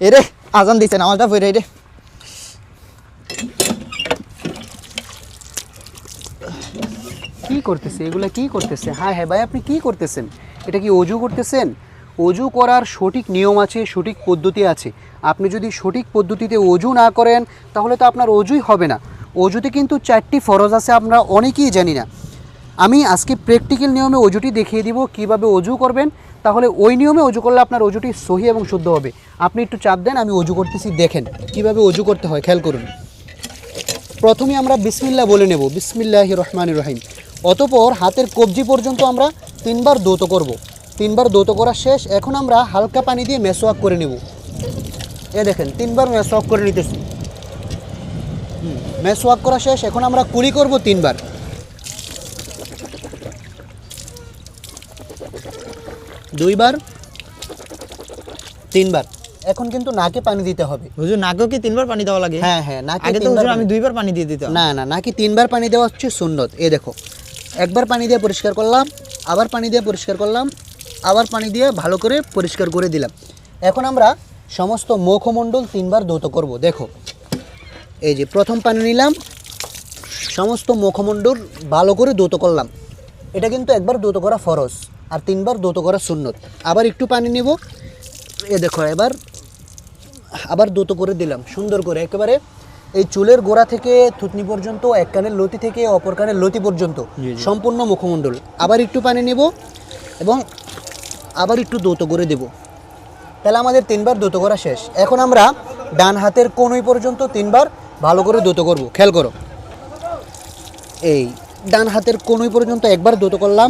এরে আজান দিছে নামাজটা পড়ে রে। কি করতেছে এগুলা, কি করতেছে? হ্যাঁ হ্যাঁ ভাই, আপনি কি করতেছেন? এটা কি অজু করতেছেন? অজু করার সঠিক নিয়ম আছে, সঠিক পদ্ধতি আছে। আপনি যদি সঠিক পদ্ধতিতে অজু না করেন তাহলে তো আপনার অজুই হবে না। অজুতে কিন্তু 4টি ফরজ আছে, আমরা অনেকেই জানি না। আমি আজকে প্র্যাকটিক্যাল নিয়মে অজুটি দেখিয়ে দিব কিভাবে অজু করবেন, তাহলে ওই নিয়মে অজু করলে আপনার অজুটি সহি এবং শুদ্ধ হবে। আপনি একটু চাপ দেন, আমি অজু করতেছি, দেখেন কিভাবে অজু করতে হয়, খেয়াল করুন। প্রথমে আমরা বিসমিল্লাহ বলে নেব, বিসমিল্লাহির রহমানির রহিম। অতঃপর হাতের কবজি পর্যন্ত আমরা 3বার দৌত করব। 3বার দৌত করা শেষ। এখন আমরা হালকা পানি দিয়ে মেসওয়াক করে নেব। এ দেখেন 3বার মেসওয়াক করে নিতেছি। মেসওয়াক করা শেষ। এখন আমরা কুলি করব 3বার। 2বার, 3বার। এখন কিন্তু নাকে পানি দিতে হবে। হুজুর নাকেও কি 3বার পানি দেওয়া লাগে? হ্যাঁ হ্যাঁ, নাকে আগে তো 3বার হুজুর আমি পানি। 2বার পানি দিয়ে দিতাম। না না, নাকি 3বার পানি দেওয়া হচ্ছে সুন্নত। এ দেখো, একবার পানি দিয়ে পরিষ্কার করলাম, আবার পানি দিয়ে পরিষ্কার করলাম, আবার পানি দিয়ে ভালো করে পরিষ্কার করে দিলাম। এখন আমরা সমস্ত মুখমণ্ডল 3বার দৌত করব। দেখো, এই যে প্রথম পানি নিলাম, সমস্ত মুখমণ্ডল ভালো করে দৌত করলাম। এটা কিন্তু একবার দৌত করা ফরজ আর 3বার দৌত করা সুন্নত। আবার একটু পানি নেব। এ দেখো, এবার আবার দৌত করে দিলাম সুন্দর করে, একেবারে এই চুলের গোড়া থেকে থুতনি পর্যন্ত, এক কানের লতি থেকে অপর কানের লতি পর্যন্ত সম্পূর্ণ মুখমণ্ডল। আবার একটু পানি নেব এবং আবার একটু দৌত করে দেব। তাহলে আমাদের 3বার দৌত করা শেষ। এখন আমরা ডান হাতের কনুই পর্যন্ত 3বার ভালো করে দৌত করব। খেয়াল করো, এই ডান হাতের কনুই পর্যন্ত একবার দৌত করলাম।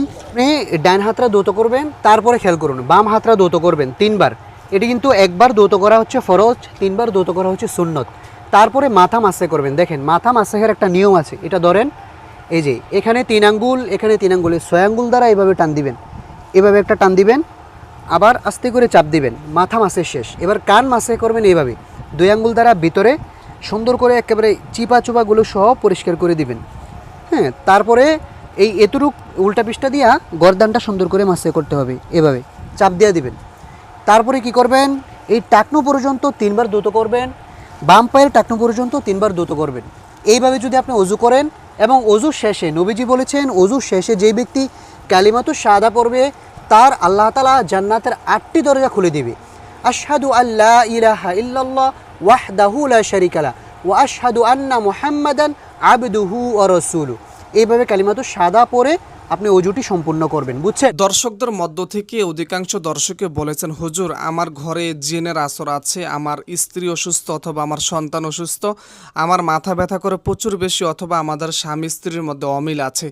ডান হাতটা দৌত করবেন, তারপরে খেয়াল করুন বাম হাতটা দৌত করবেন 3বার। এটি কিন্তু একবার দৌত করা হচ্ছে ফরজ, 3বার দৌত করা হচ্ছে সুন্নত। তারপরে মাথা মাসে করবেন। দেখেন মাথা মাসের একটা নিয়ম আছে, এটা ধরেন, এই যে এখানে 3 আঙ্গুল, এখানে 3 আঙ্গুল, 6 আঙ্গুল দ্বারা এইভাবে টান দিবেন, এভাবে একটা টান দিবেন, আবার আস্তে করে চাপ দিবেন। মাথা মাসে শেষ। এবার কান মাসে করবেন এইভাবে 2 আঙ্গুল দ্বারা ভিতরে সুন্দর করে একেবারে চিপা চুপাগুলো সহ পরিষ্কার করে দিবেন। হ্যাঁ, তারপরে এই এতটুক উল্টা পৃষ্ঠা দিয়া গর্দানটা সুন্দর করে মাসে করতে হবে, এভাবে চাপ দিয়ে দিবেন। তারপরে কি করবেন, এই টাকনু পর্যন্ত 3বার দৌত করবেন, বাম পায়ের টাকনু পর্যন্ত 3বার দৌত করবেন। এইভাবে যদি আপনি অজু করেন এবং অজু শেষে নবীজি বলেছেন, অজু শেষে যেই ব্যক্তি কালিমাতুশ শাহাদা পড়বে তার আল্লাহ তাআলা জান্নাতের 8টি দরজা খুলে দিবে। আশহাদু আল্লা ইলাহা ইল্লাল্লাহ ওয়াহদাহু লা শারীকা লা ওয়া আশহাদু আন্না মুহাম্মাদান আবদুহু ওয়া রাসূলুহু। এইভাবে কালিমাতুশ শাহাদা পড়ে আপনি অজুটি সম্পূর্ণ করবেন, বুঝছেন? দর্শকদের মধ্য থেকে অধিকাংশ দর্শকে বলেছেন, হুজুর আমার ঘরে জিনের আসর আছে, আমার স্ত্রী অসুস্থ অথবা আমার সন্তান অসুস্থ, আমার মাথা ব্যথা করে প্রচুর বেশি, অথবা আমাদের স্বামী স্ত্রীর মধ্যে অমিল আছে,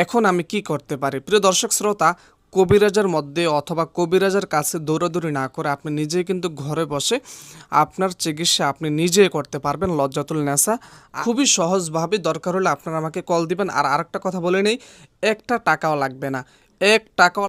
এখন আমি কি করতে পারি? প্রিয় দর্শক শ্রোতা, কবিরাজের মধ্যে অথবা কবিরাজের কাছে দৌড়াদৌড়ি না করে আপনি নিজেই কিন্তু ঘরে বসে আপনার চিকিৎসা আপনি নিজেই করতে পারবেন লজ্জাতুল নেসা খুবই সহজভাবে। দরকার হলে আপনারা আমাকে কল দিবেন। আর আরেকটা কথা বলে নেই, একটা টাকাও লাগবে না, 1 টাকাও